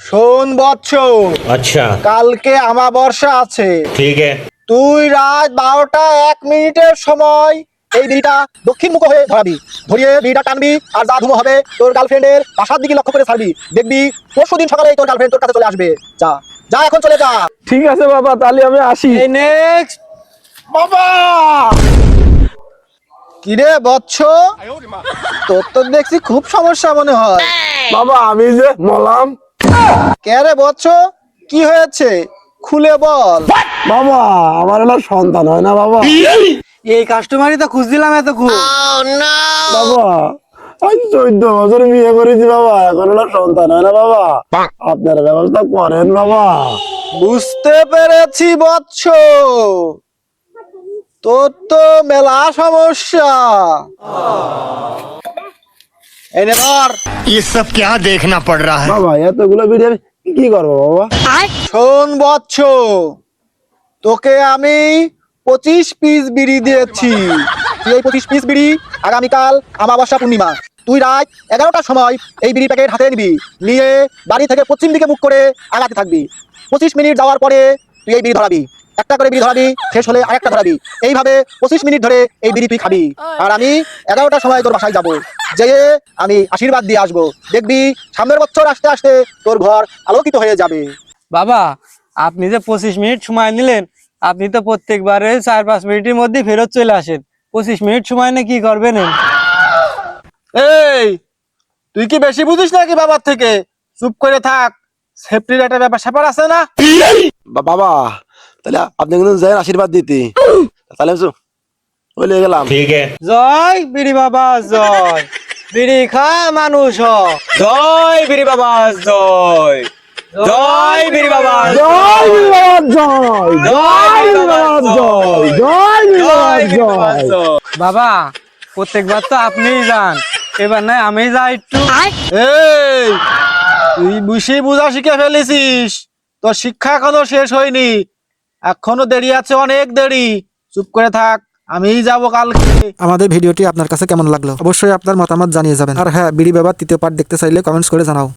শোন বৎস, अच्छा কালকে আমাবস্যা আছে। ठीक है। তুই রাত 12টা 1 মিনিটের সময় এই বিড়িটা দক্ষিণ মুখ হয়ে ধরাবি। ধরিয়ে বিড়িটা টানবি আর যা ধুমো হবে তোর গার্লফ্রেন্ডের বাসার দিকে লক্ষ্য করে ছাড়বি। দেখবি পরশুদিন সকালে তোর গার্লফ্রেন্ড তোর কাছে চলে আসবে। যা যা, এখন চলে যা। ঠিক আছে বাবা, তাহলে আমি আসি। এই নেক্সট। বাবা কিরে বৎস, তোর তো দেখছি খুব সমস্যা মনে হয়। বাবা আমি যে মলাম। কে রে বৎস, কি হয়েছে খুলে বল। বাবা আমার না সন্তান হয় না বাবা। এই কাস্টমারই তো খুঁজছিলাম এতক্ষণ। বাবা আমি 14 বছর বিয়ে করেছি বাবা, এখন না সন্তান হয় না বাবা। আপনার ব্যবস্থা করেন বাবা। বুঝতে পেরেছি বৎস, তোর তো মেলা সমস্যা। এনে ধর। ये सब क्या देखना पड़ रहा है। বাবা এতগুলো বিয়ে আমি কি করবো বাবা? শোন বৎস, তোকে আমি 25 পিস বিড়ি দিয়েছি। তুই এই 25 পিস বিড়ি আগামীকাল আমাবস্যা পূর্ণিমা তুই রাত 11টার সময় এই বিড়ি প্যাকেট হাতে নিবি। নিয়ে বাড়ি থেকে পশ্চিম দিকে মুখ করে আগাতে থাকবি। 25 মিনিট যাওয়ার পরে তুই এই বিড়ি ধরাবি। একটা করে বিড়ি ধরাবি, শেষ হলে আরেকটা ধরাবি। এইভাবে 25 মিনিট ধরে এই বিড়ি তুই খাবি। আর আমি 11টার সময় তোর বাসায় যাব, যেয়ে আমি আশীর্বাদ দিয়ে আসবো। দেখবি সামনের বছর আসতে আসতে তোর ঘর আলোকিত হয়ে যাবে। বাবা, আপনি যে 25 মিনিট সময় নিলেন, আপনি তো প্রত্যেকবারে 4-5 মিনিটের মধ্যে ফেরত চলে আসেন। 25 মিনিট সময় নিয়ে কি করবেন? এই, তুই কি বেশি বুঝিস নাকি বাবার থেকে? চুপ করে থাক, সেফটির একটা ব্যাপার স্যাপার আছে না। বাবা তাহলে আপনি কিন্তু যাই আশীর্বাদ দিতে, তাহলে চলে গেলাম। ठीक है। জয় বিড়ি বাবা জয়, বিড়ি খা মানুষ হ। জয় বিড়ি বাবা জয়, জয় বিড়ি বাবা জয় বিবাদ জয়, জয় বিবাদ জয়, জয় বিবাদ জয়। বাবা, প্রত্যেকবার তো আপনিই যান, এবার নয় আমি যাই একটু। এই, তুই বেশি বুঝা শিখে ফেলেছিস, তোর শিক্ষা এখনো শেষ হয়নি। এখনো দেরি আছে, অনেক দেরি। চুপ করে থাক, আমিই যাব কালকে। আমাদের ভিডিওটি আপনার কাছে কেমন লাগলো অবশ্যই আপনার মতামত জানিয়ে যাবেন। আর হ্যাঁ, বিড়ি বাবার তৃতীয় পার্ট দেখতে চাইলে কমেন্টস করে জানাও।